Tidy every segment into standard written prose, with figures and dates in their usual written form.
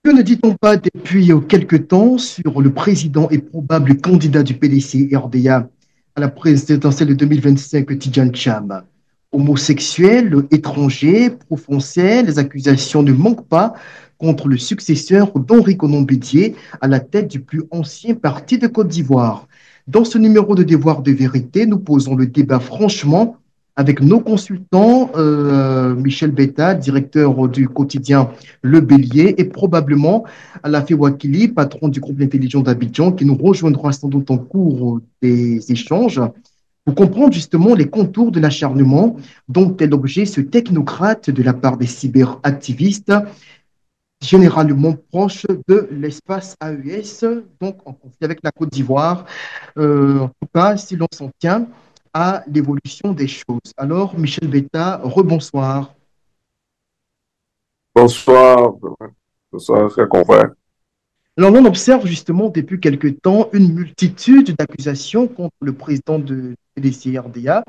Que ne dit-on pas depuis quelque temps sur le président et probable candidat du PDC RDA à la présidentielle de 2025, Tidjane Cham? Homosexuel, étranger, pro-français, les accusations ne manquent pas contre le successeur d'Henri Konan Bédié à la tête du plus ancien parti de Côte d'Ivoire. Dans ce numéro de Devoir de vérité, nous posons le débat franchement avec nos consultants, Michel Betta, directeur du quotidien Le Bélier, et probablement Alafé Wakili, patron du groupe L'Intelligence d'Abidjan, qui nous rejoindra sans doute en cours des échanges pour comprendre justement les contours de l'acharnement dont est l'objet ce technocrate de la part des cyberactivistes, généralement proches de l'espace AES, donc en conflit avec la Côte d'Ivoire, en tout cas si l'on s'en tient à l'évolution des choses. Alors, Michel Betta, rebonsoir. Bonsoir, bonsoir, frère confrère. Alors, on observe justement depuis quelque temps une multitude d'accusations contre le président de PDC-RDA,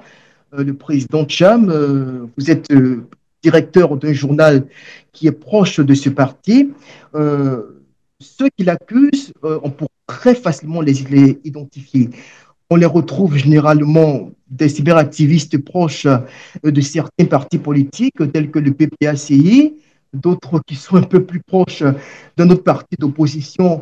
le président Cham. Vous êtes directeur d'un journal qui est proche de ce parti. Ceux qui l'accusent, on pourrait très facilement les identifier. On les retrouve généralement des cyberactivistes proches de certains partis politiques, tels que le PPACI, d'autres qui sont un peu plus proches d'un autre parti d'opposition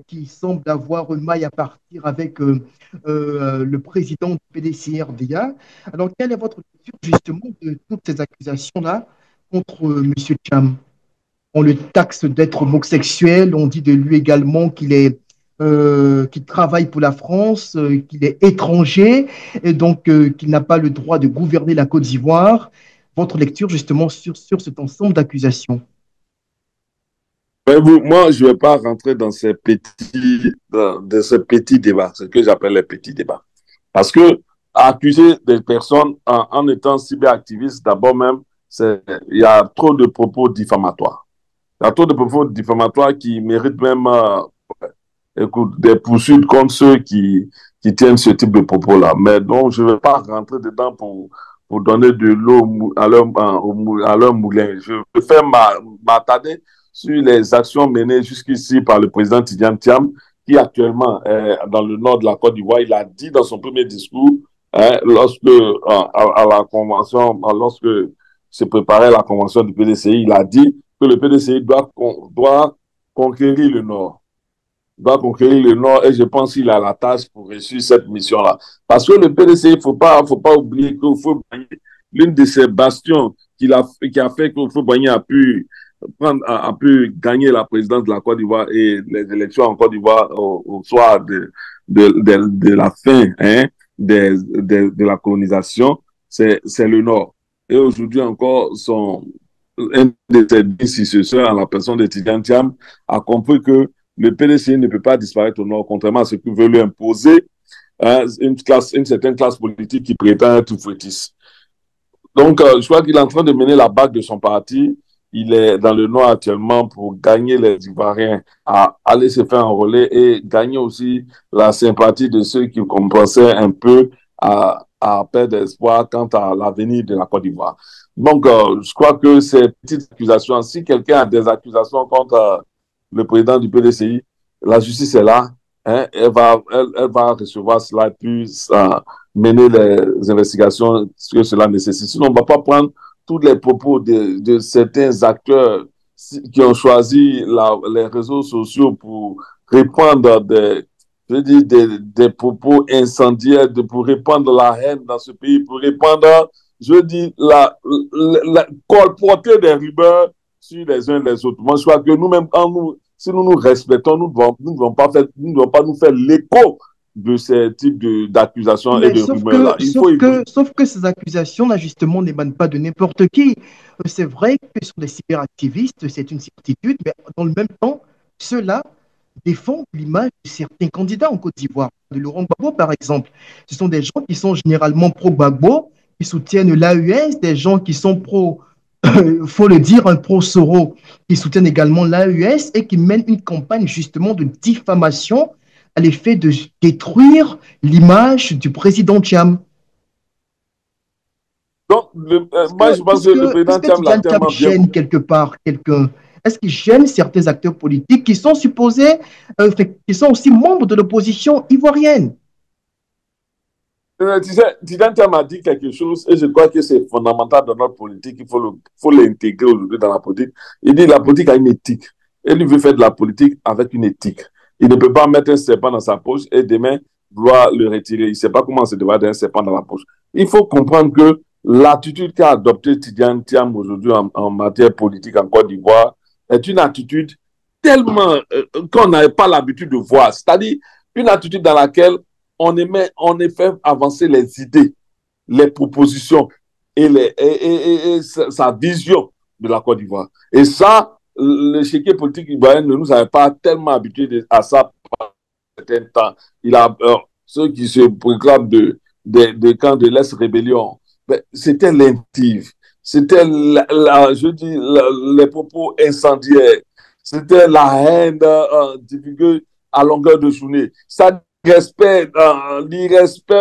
qui semble avoir une maille à partir avec le président du PDC-RDA. Alors, quelle est votre lecture justement de toutes ces accusations-là contre M. Cham? On le taxe d'être homosexuel, on dit de lui également qu'il travaille pour la France, qu'il est étranger et donc qu'il n'a pas le droit de gouverner la Côte d'Ivoire. Votre lecture justement sur cet ensemble d'accusations? Moi, je ne vais pas rentrer dans ces petits débats, ce que j'appelle les petits débats. Parce que accuser des personnes en étant cyberactiviste, d'abord même, il y a trop de propos diffamatoires. Il y a trop de propos diffamatoires qui méritent même des poursuites contre ceux qui tiennent ce type de propos-là. Mais donc, je ne vais pas rentrer dedans pour donner de l'eau à leur moulin. Je préfère m'attarder sur les actions menées jusqu'ici par le président Tidjane Thiam, qui actuellement est dans le nord de la Côte d'Ivoire. Il a dit dans son premier discours, à la convention, lorsque se préparait la convention du PDCI, il a dit que le PDCI doit conquérir le nord. Doit conquérir le Nord et je pense qu'il a la tâche pour réussir cette mission-là. Parce que le PDC, il ne faut pas oublier qu'il faut gagner l'une de ces bastions qui a fait que Houphouët-Boigny a pu gagner la présidence de la Côte d'Ivoire et les élections en Côte d'Ivoire au soir de la fin de la colonisation, c'est le Nord. Et aujourd'hui encore, un de ses successeurs, en la personne de Tidjane Thiam, a compris que le PDC ne peut pas disparaître au Nord, contrairement à ce que veut lui imposer une certaine classe politique qui prétend être fouettiste. Donc, je crois qu'il est en train de mener la bague de son parti. Il est dans le Nord actuellement pour gagner les Ivoiriens à aller se faire enrôler et gagner aussi la sympathie de ceux qui commençaient un peu à perdre espoir quant à l'avenir de la Côte d'Ivoire. Donc, je crois que ces petites accusations, si quelqu'un a des accusations contre le président du PDCI, la justice est là, hein, elle va recevoir cela et puis mener les investigations que cela nécessite. Sinon, on ne va pas prendre tous les propos de certains acteurs qui ont choisi les réseaux sociaux pour répandre des propos incendiaires, pour répandre la haine dans ce pays, pour répandre, colporter des rumeurs sur les uns les autres. Moi, je crois que nous-mêmes, si nous nous respectons, nous ne devons pas nous faire l'écho de ces types d'accusations et Mais de rumeurs-là. sauf que ces accusations-là, justement, n'émanent pas de n'importe qui. C'est vrai que sur les cyberactivistes, c'est une certitude, mais dans le même temps, ceux-là défendent l'image de certains candidats en Côte d'Ivoire, de Laurent Gbagbo, par exemple. Ce sont des gens qui sont généralement pro-Gbagbo, qui soutiennent l'AES, des gens qui sont pro, il faut le dire, un pro-Soro, qui soutiennent également l'AES et qui mènent une campagne justement de diffamation à l'effet de détruire l'image du président Thiam. Donc, moi, je pense que le président Est-ce que Thiam l'a Tidjane Thiam tellement bien gêne compris. quelque part quelqu'un? Est-ce qu'il gêne certains acteurs politiques qui sont supposés, qui sont aussi membres de l'opposition ivoirienne? Tu sais, Tidan m'a dit quelque chose et je crois que c'est fondamental dans notre politique. Faut l'intégrer aujourd'hui dans la politique. Il dit que la politique a une éthique. Et lui veut faire de la politique avec une éthique. Il ne peut pas mettre un serpent dans sa poche et demain vouloir le retirer. Il ne sait pas comment se débarrasser d'un serpent dans la poche. Il faut comprendre que l'attitude qu'a adoptée Tidiane Thiam aujourd'hui en matière politique en Côte d'Ivoire est une attitude tellement qu'on n'avait pas l'habitude de voir. C'est-à-dire une attitude dans laquelle on fait avancer les idées, les propositions et sa vision de la Côte d'Ivoire. Et ça, l'échiquier politique ivoirien ne nous avait pas tellement habitués à ça pendant un certain temps. Il a ceux qui se proclament de camps de l'Est-rébellion, ben, c'était l'intive, c'était je dis les propos incendiaires, c'était la haine divulguée à longueur de journée. Ça l'irrespect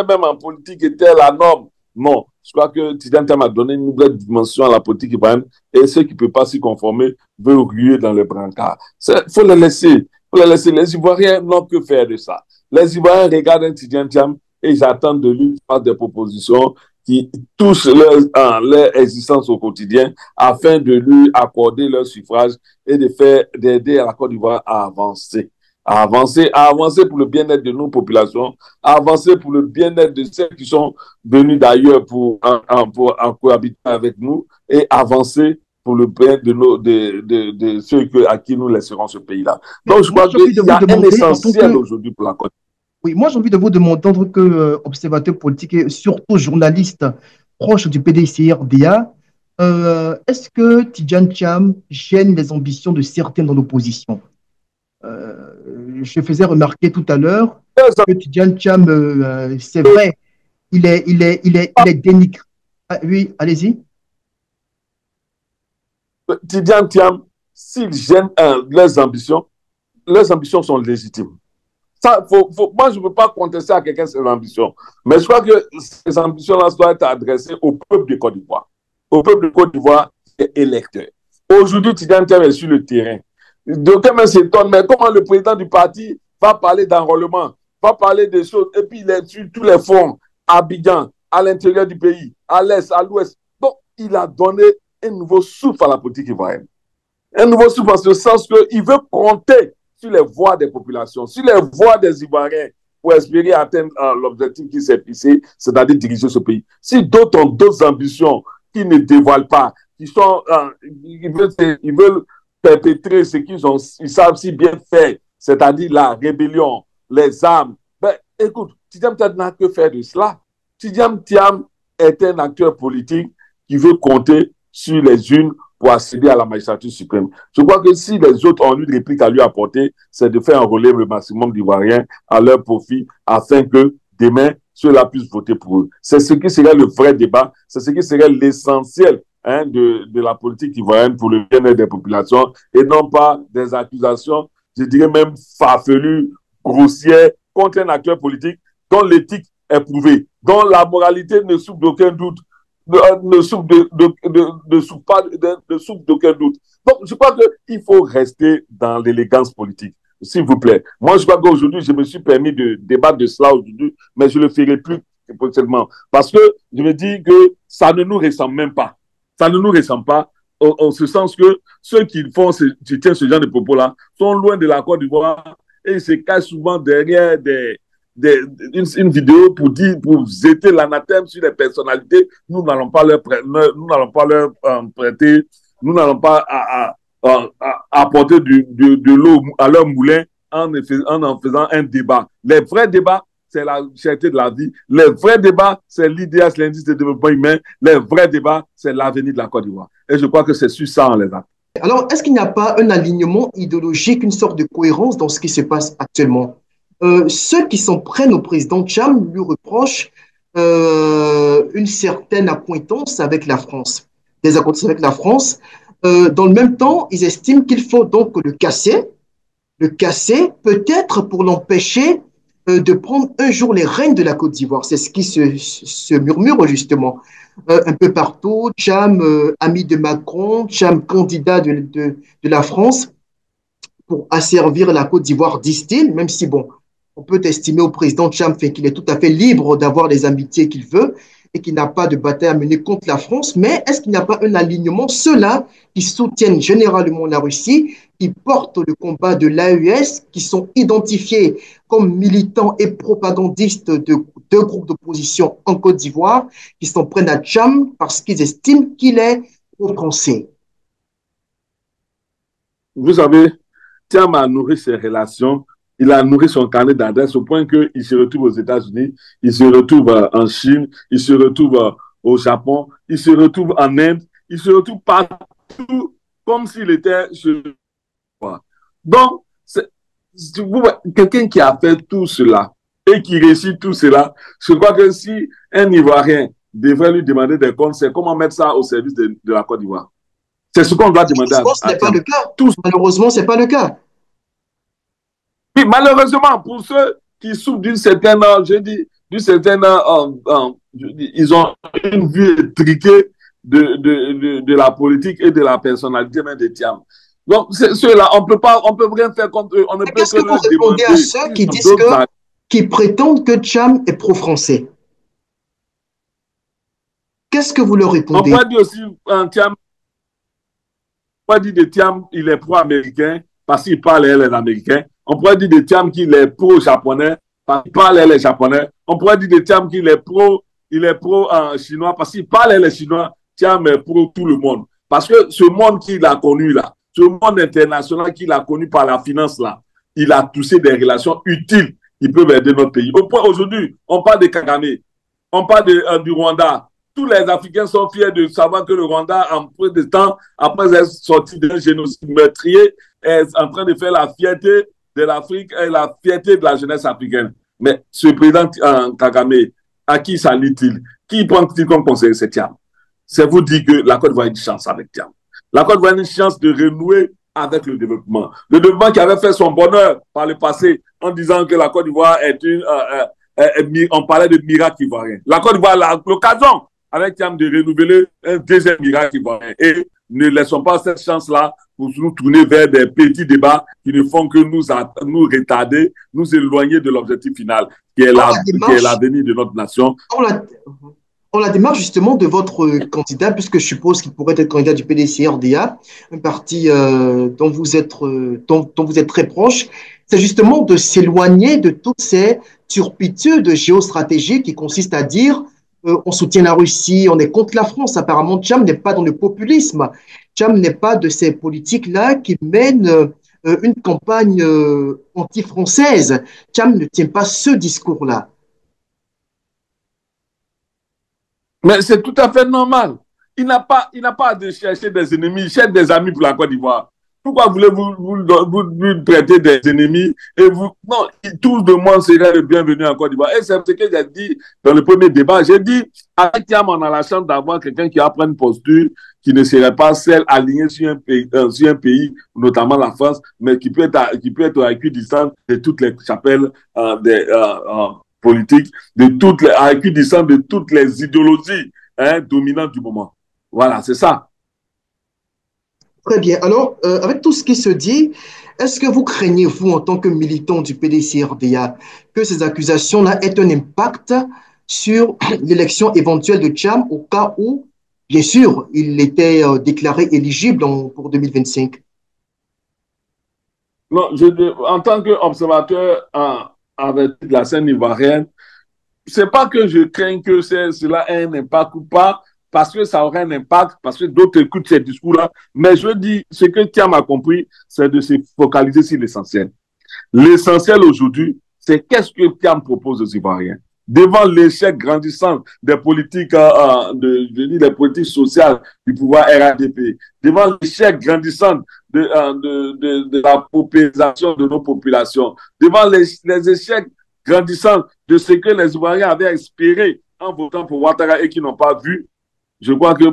même en politique était la norme. Non, je crois que Tidiane Thiam a donné une nouvelle dimension à la politique ivoirienne et ceux qui ne peuvent pas s'y conformer veulent ruer dans le brancard. Il faut les laisser. Faut les laisser. Les Ivoiriens n'ont que faire de ça. Les Ivoiriens regardent Tidiane Thiam et j'attends de lui faire des propositions qui touchent leur existence au quotidien afin de lui accorder leur suffrage et d'aider à la Côte d'Ivoire à avancer. À avancer pour le bien-être de nos populations, à avancer pour le bien-être de ceux qui sont venus d'ailleurs pour cohabiter avec nous et avancer pour le bien de ceux à qui nous laisserons ce pays-là. Donc, je crois qu'il y a un essentiel aujourd'hui pour la Côte. Oui, moi, j'ai envie de vous demander, en tant que observateur politique et surtout journaliste proche du PDCRDA, est-ce que Tidiane Thiam gêne les ambitions de certains dans l'opposition? Je faisais remarquer tout à l'heure que Tidiane Thiam, c'est vrai, il est dénigré. Ah, oui, allez-y. Tidiane Thiam, s'il gêne leurs ambitions sont légitimes. Ça, moi, je ne veux pas contester à quelqu'un ses ambitions. Mais je crois que ces ambitions-là doivent être adressées au peuple de Côte d'Ivoire. Au peuple de Côte d'Ivoire et électeur. Aujourd'hui, Tidiane Thiam est sur le terrain. D'aucuns s'étonnent, mais comment le président du parti va parler d'enrôlement, va parler des choses, et puis il est sur tous les fonds, à Abidjan, à l'intérieur du pays, à l'est, à l'ouest. Donc, il a donné un nouveau souffle à la politique ivoirienne. Un nouveau souffle en ce sens qu'il veut compter sur les voix des populations, sur les voix des Ivoiriens pour espérer atteindre l'objectif qui s'est fixé, c'est-à-dire diriger ce pays. Si d'autres ont d'autres ambitions qui ne dévoilent pas, qui sont, ils veulent perpétrer ce ils savent si bien faire, c'est-à-dire la rébellion, les armes. Ben, écoute, Tidiane Thiam n'a que faire de cela. Tidiane Thiam est un acteur politique qui veut compter sur les unes pour accéder à la magistrature suprême. Je crois que si les autres ont une réplique à lui apporter, c'est de faire enrôler le maximum d'Ivoiriens à leur profit afin que demain, ceux-là puissent voter pour eux. C'est ce qui serait le vrai débat, c'est ce qui serait l'essentiel de la politique ivoirienne pour le bien-être des populations et non pas des accusations, je dirais même farfelues, grossières, contre un acteur politique dont l'éthique est prouvée, dont la moralité ne souffre d'aucun doute, ne souffre d'aucun doute. Donc, je crois qu'il faut rester dans l'élégance politique, s'il vous plaît. Moi, je crois qu'aujourd'hui, je me suis permis de débattre de cela aujourd'hui, mais je ne le ferai plus potentiellement. Parce que je me dis que ça ne nous ressemble même pas. Ça ne nous ressemble pas, en ce sens que ceux qui tiennent ce genre de propos-là sont loin de la Côte d'Ivoire et ils se cachent souvent derrière une vidéo pour jeter l'anathème sur les personnalités. Nous n'allons pas leur prêter, nous n'allons pas apporter de l'eau à leur moulin en faisant un débat. Les vrais débats, c'est la cherté de la vie. Les vrais débats, c'est l'idéal, l'indice de développement humain. Les vrais débats, c'est l'avenir de la Côte d'Ivoire. Et je crois que c'est sur ça on les a. Alors, est-ce qu'il n'y a pas un alignement idéologique, une sorte de cohérence dans ce qui se passe actuellement? Ceux qui s'en prennent au président Thiam lui reprochent une certaine accointance avec la France, des accointances avec la France. Dans le même temps, ils estiment qu'il faut donc le casser peut-être pour l'empêcher de prendre un jour les rênes de la Côte d'Ivoire. C'est ce qui se murmure justement. un peu partout. Cham, ami de Macron, Cham, candidat de la France pour asservir la Côte d'Ivoire, disent-ils, même si, bon, on peut estimer au président Cham qu'il est tout à fait libre d'avoir les amitiés qu'il veut et qu'il n'a pas de bataille à mener contre la France, mais est-ce qu'il n'y a pas un alignement, ceux-là qui soutiennent généralement la Russie, qui portent le combat de l'AES, qui sont identifiés comme militants et propagandistes de deux groupes d'opposition en Côte d'Ivoire, qui s'en prennent à Cham parce qu'ils estiment qu'il est pro-français. Vous savez, Thiam a nourri ses relations, il a nourri son carnet d'adresse au point qu'il se retrouve aux États-Unis, il se retrouve en Chine, il se retrouve au Japon, il se retrouve en Inde, il se retrouve partout comme s'il était chez moi. Donc, quelqu'un qui a fait tout cela et qui réussit tout cela, je crois que si un Ivoirien devrait lui demander des comptes, c'est comment mettre ça au service de la Côte d'Ivoire. C'est ce qu'on doit demander Ce à n'est pas Thiam. le cas. Malheureusement, ce n'est pas le cas. Oui, malheureusement, pour ceux qui souffrent d'une certaine, je dis, d'une certaine, ils ont une vue étriquée de la politique et de la personnalité même de Thiam. Donc, ceux-là, on peut rien faire contre eux. On ne peut Qu'est-ce que que vous leur répondez à demander. ceux qui disent qui prétendent que Cham est pro-français? Qu'est-ce que vous leur On répondez? pourrait dire aussi, Thiam, on pourrait dire de Thiam, il est pro-américain parce qu'il parle les Américains. On pourrait dire de Thiam qu'il est pro-japonais parce qu'il parle les Japonais. On pourrait dire de Thiam qu'il est pro-chinois parce qu'il parle les Chinois. Thiam est pro tout le monde. Parce que ce monde qu'il a connu là, ce monde international qu'il a connu par la finance là, il a touché des relations utiles qui peuvent aider notre pays. Au point aujourd'hui, on parle de Kagame, on parle du Rwanda. Tous les Africains sont fiers de savoir que le Rwanda, en peu de temps, après être sorti d'un génocide meurtrier, est en train de faire la fierté de l'Afrique et la fierté de la jeunesse africaine. Mais ce président Kagame, à qui s'allie-t-il? Qui prend-il comme conseiller? C'est Thiam. C'est vous dire que la Côte d'Ivoire a une chance avec Thiam. La Côte d'Ivoire a une chance de renouer avec le développement. Le développement qui avait fait son bonheur par le passé en disant que la Côte d'Ivoire est on parlait de miracle ivoirien. La Côte d'Ivoire a l'occasion avec Thiam de renouveler un deuxième miracle ivoirien. Et ne laissons pas cette chance-là pour nous tourner vers des petits débats qui ne font que nous retarder, nous éloigner de l'objectif final, qui est l'avenir de notre nation. Dans la démarche justement de votre candidat, puisque je suppose qu'il pourrait être candidat du PDC-RDA, un parti dont vous êtes très proche, c'est justement de s'éloigner de toutes ces turpitudes géostratégiques qui consistent à dire on soutient la Russie, on est contre la France. Apparemment, Cham n'est pas dans le populisme. Cham n'est pas de ces politiques-là qui mènent une campagne anti-française. Cham ne tient pas ce discours-là. Mais c'est tout à fait normal. Il n'a pas à chercher des ennemis, il cherche des amis pour la Côte d'Ivoire. Pourquoi voulez-vous traiter des ennemis et vous... Non, tous de moi seraient le bienvenu en Côte d'Ivoire. Et c'est ce que j'ai dit dans le premier débat. J'ai dit, avec Thiam, on a la chance d'avoir quelqu'un qui apprend une posture qui ne serait pas celle alignée sur un pays, notamment la France, mais qui peut être à équidistance de toutes les chapelles politiques, à équidistance de toutes les idéologies dominantes du moment. Voilà, c'est ça. Très bien. Alors, avec tout ce qui se dit, est-ce que vous craignez, vous, en tant que militant du PDC-RDA, que ces accusations-là aient un impact sur l'élection éventuelle de Cham au cas où, bien sûr, il était déclaré éligible pour 2025? Non, en tant qu'observateur avec la scène ivoirienne, c'est pas que je crains que cela ait un impact ou pas, parce que ça aurait un impact, parce que d'autres écoutent ces discours-là. Mais je dis, ce que Thiam a compris, c'est de se focaliser sur l'essentiel. L'essentiel aujourd'hui, c'est qu'est-ce que Thiam propose aux Ivoiriens. Devant l'échec grandissant des politiques, des politiques sociales du pouvoir RADP, devant l'échec grandissant de la paupérisation de nos populations, devant les échecs grandissants de ce que les Ivoiriens avaient espéré en votant pour Ouattara et qui n'ont pas vu, je crois que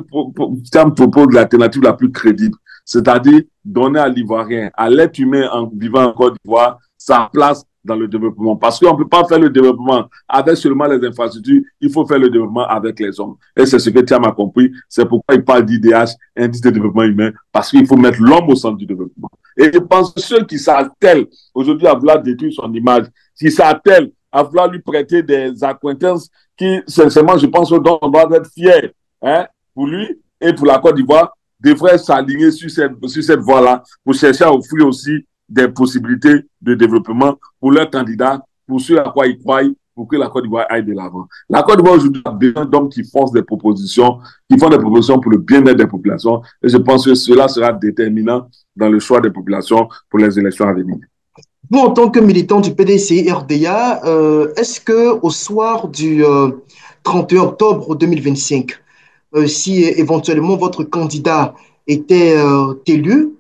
Thiam propose l'alternative la plus crédible, c'est-à-dire donner à l'Ivoirien, à l'être humain en vivant en Côte d'Ivoire, sa place dans le développement. Parce qu'on ne peut pas faire le développement avec seulement les infrastructures, il faut faire le développement avec les hommes. Et c'est ce que Thiam a compris, c'est pourquoi il parle d'IDH, indice de développement humain, parce qu'il faut mettre l'homme au centre du développement. Et je pense que ceux qui s'attellent aujourd'hui à vouloir détruire son image, qui s'attellent à vouloir lui prêter des accointances qui, sincèrement, je pense dont on doit être fier, hein, pour lui et pour la Côte d'Ivoire, devraient s'aligner sur cette voie-là pour chercher à offrir aussi des possibilités de développement pour leurs candidats, pour ceux à quoi ils croient, pour que la Côte d'Ivoire aille de l'avant. La Côte d'Ivoire aujourd'hui a besoin d'hommes qui font des propositions pour le bien-être des populations. Et je pense que cela sera déterminant dans le choix des populations pour les élections à venir. Vous, en tant que militant du PDCI-RDA, est-ce que au soir du 31 octobre 2025, si éventuellement votre candidat était élu,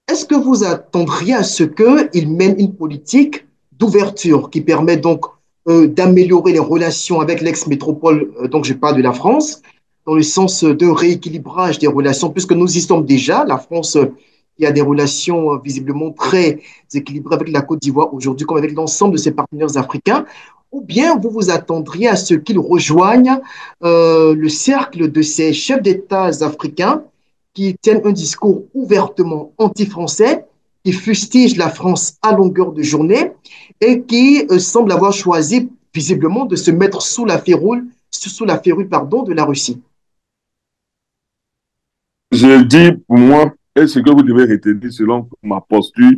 est-ce que vous attendriez à ce qu'il mène une politique d'ouverture qui permet donc d'améliorer les relations avec l'ex-métropole, donc je parle de la France, dans le sens de rééquilibrage des relations, puisque nous y sommes déjà, la France qui a des relations visiblement très équilibrées avec la Côte d'Ivoire aujourd'hui, comme avec l'ensemble de ses partenaires africains, ou bien vous vous attendriez à ce qu'il rejoigne le cercle de ces chefs d'État africains qui tiennent un discours ouvertement anti-français, qui fustigent la France à longueur de journée et qui semblent avoir choisi visiblement de se mettre sous la férule, de la Russie. Je dis pour moi, et ce que vous devez retenir selon ma posture,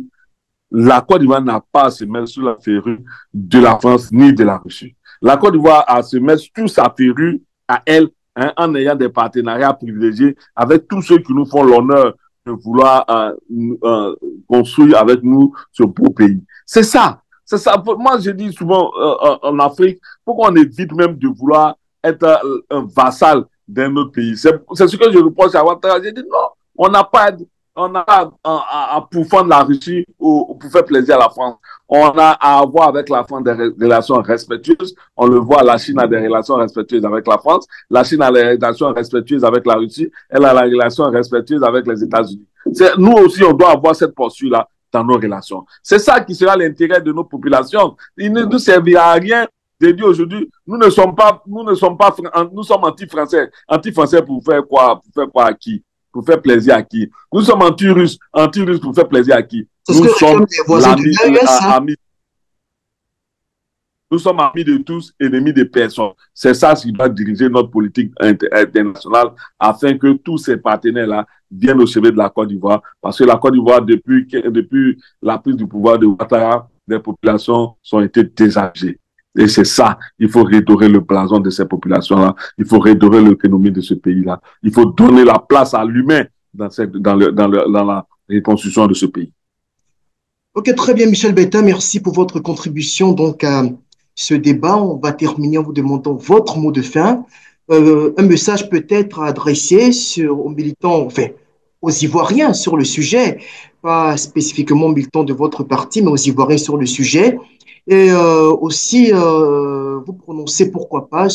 la Côte d'Ivoire n'a pas à se mettre sous la férule de la France ni de la Russie. La Côte d'Ivoire a à se mettre sous sa férule à elle, hein, en ayant des partenariats privilégiés avec tous ceux qui nous font l'honneur de vouloir construire avec nous ce beau pays. C'est ça. C'est ça. Moi, je dis souvent en Afrique, pourquoi on évite même de vouloir être un vassal d'un autre pays. C'est ce que je reproche à Ouattara. J'ai dit non, on n'a pas à pourfendre la Russie ou pour faire plaisir à la France. On a à avoir avec la France des relations respectueuses. On le voit, la Chine a des relations respectueuses avec la France. La Chine a des relations respectueuses avec la Russie. Elle a la relation respectueuse avec les États-Unis. Nous aussi, on doit avoir cette posture-là dans nos relations. C'est ça qui sera l'intérêt de nos populations. Il ne nous servira à rien de dire aujourd'hui, nous sommes anti-français. Anti-français pour faire quoi? Pour faire quoi à qui? Pour faire plaisir à qui? Nous sommes anti-russes. Anti-russes pour faire plaisir à qui? Nous sommes amis. Nous sommes amis de tous, ennemis de personne. C'est ça qui doit diriger notre politique internationale afin que tous ces partenaires-là viennent au chevet de la Côte d'Ivoire. Parce que la Côte d'Ivoire, depuis la prise du pouvoir de Ouattara, les populations ont été désarmées. Et c'est ça, il faut redorer le blason de ces populations-là. Il faut redorer l'économie de ce pays-là. Il faut donner la place à l'humain dans la reconstruction de ce pays. Ok, très bien, Michel Betta. Merci pour votre contribution donc à ce débat. On va terminer en vous demandant votre mot de fin. Un message peut-être adressé aux militants, enfin, aux Ivoiriens sur le sujet, pas spécifiquement militants de votre parti, mais aux Ivoiriens sur le sujet. Et aussi, vous prononcez pourquoi pas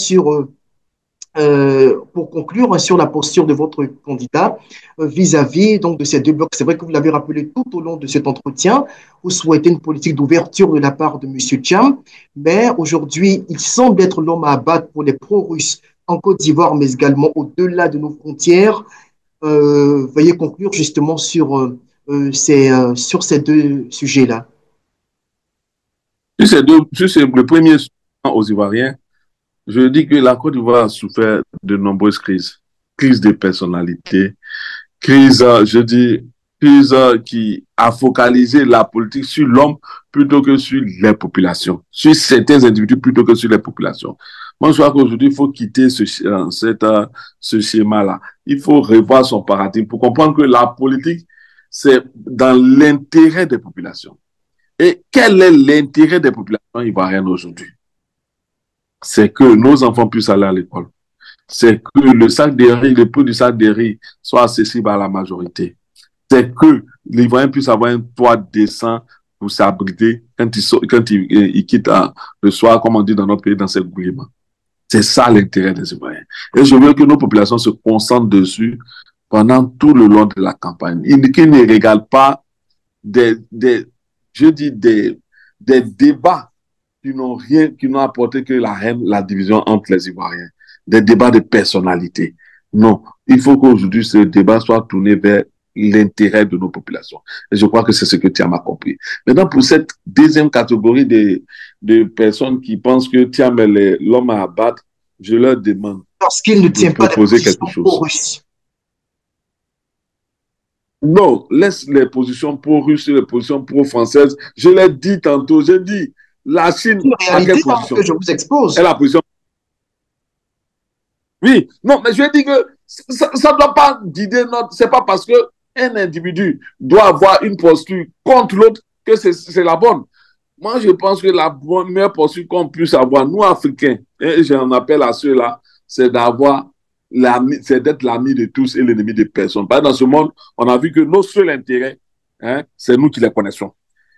pour conclure sur la posture de votre candidat vis-à-vis donc de ces deux blocs. C'est vrai que vous l'avez rappelé tout au long de cet entretien. Vous souhaitez une politique d'ouverture de la part de M. Thiam, mais aujourd'hui, il semble être l'homme à abattre pour les pro-russes en Côte d'Ivoire, mais également au-delà de nos frontières. Veuillez conclure justement sur ces deux sujets-là. Sur le premier aux Ivoiriens, je dis que la Côte d'Ivoire a souffert de nombreuses crises. Crise de personnalité, crise qui a focalisé la politique sur l'homme plutôt que sur les populations, sur certains individus plutôt que sur les populations. Moi, je crois qu'aujourd'hui, il faut quitter ce schéma-là. Il faut revoir son paradigme pour comprendre que la politique, c'est dans l'intérêt des populations. Et quel est l'intérêt des populations ivoiriennes aujourd'hui? C'est que nos enfants puissent aller à l'école. C'est que le prix du sac de riz soit accessible à la majorité. C'est que les Ivoiriens puissent avoir un toit décent pour s'abriter quand ils quittent le soir, comme on dit dans notre pays, dans ces gouvernements. C'est ça l'intérêt des Ivoiriens. Et je veux que nos populations se concentrent dessus pendant tout le long de la campagne. Qu'ils ne régalent pas des des débats qui n'ont apporté que la haine, la division entre les Ivoiriens, des débats de personnalité. Non, il faut qu'aujourd'hui ce débat soit tourné vers l'intérêt de nos populations. Et je crois que c'est ce que Thiam a compris. Maintenant, pour cette deuxième catégorie de personnes qui pensent que Thiam est l'homme à abattre, je leur demande Parce qu'il ne tient de pas de proposer position quelque chose. pro-russe. Non, laisse les positions pro-russes et les positions pro-françaises. Je l'ai dit tantôt, j'ai dit, la Chine C'est une a quelle réalité position? que je vous expose. Elle a la position. Oui, non, mais je dis que ça ne doit pas guider notre. C'est pas parce que un individu doit avoir une posture contre l'autre que c'est la bonne. Moi, je pense que la meilleure posture qu'on puisse avoir, nous, Africains, et j'en appelle à ceux-là, c'est d'être l'ami de tous et l'ennemi de personne. Parce que dans ce monde, on a vu que nos seuls intérêts, hein, c'est nous qui les connaissons.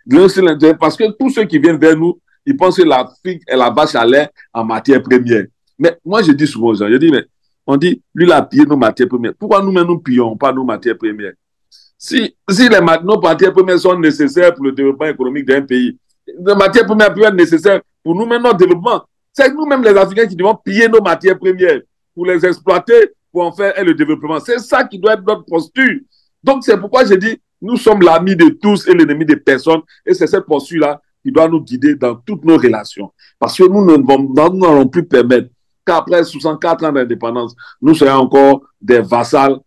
Nos seuls intérêts, parce que tous ceux qui viennent vers nous, ils pensent que l'Afrique est la vache à lait en matière première. Mais moi, je dis souvent aux gens, je dis, mais on dit, lui, il a pillé nos matières premières. Pourquoi nous-mêmes, nous pillons pas nos matières premières? Si nos matières premières sont nécessaires pour le développement économique d'un pays, les matières premières peuvent être nécessaires pour nous-mêmes, notre développement. C'est nous-mêmes, les Africains, qui devons piller nos matières premières pour les exploiter, pour en faire le développement. C'est ça qui doit être notre posture. Donc, c'est pourquoi je dis, nous sommes l'ami de tous et l'ennemi de personne. Et c'est cette posture-là qui doit nous guider dans toutes nos relations. Parce que nous n'allons plus permettre qu'après 64 ans d'indépendance, nous soyons encore des vassaux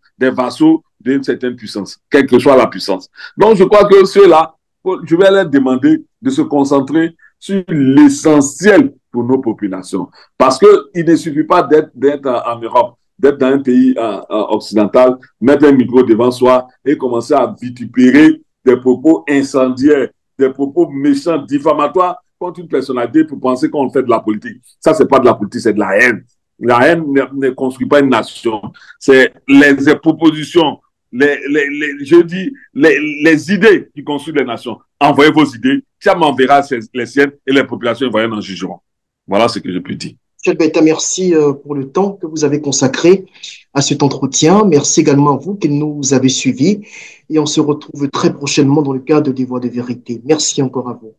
d'une certaine puissance, quelle que soit la puissance. Donc, je crois que ceux-là, je vais leur demander de se concentrer sur l'essentiel pour nos populations. Parce qu'il ne suffit pas d'être en Europe, d'être dans un pays occidental, mettre un micro devant soi et commencer à vitupérer des propos incendiaires, des propos méchants, diffamatoires contre une personnalité pour penser qu'on fait de la politique. Ça, c'est pas de la politique, c'est de la haine. La haine ne construit pas une nation. C'est les propositions, je dis, les idées qui construisent les nations. Envoyez vos idées, ça m'enverra les siennes et les populations ivoiriennes en jugeront. Voilà ce que je peux dire. Monsieur Beta, merci pour le temps que vous avez consacré à cet entretien. Merci également à vous qui nous avez suivis. Et on se retrouve très prochainement dans le cadre des Voix de vérité. Merci encore à vous.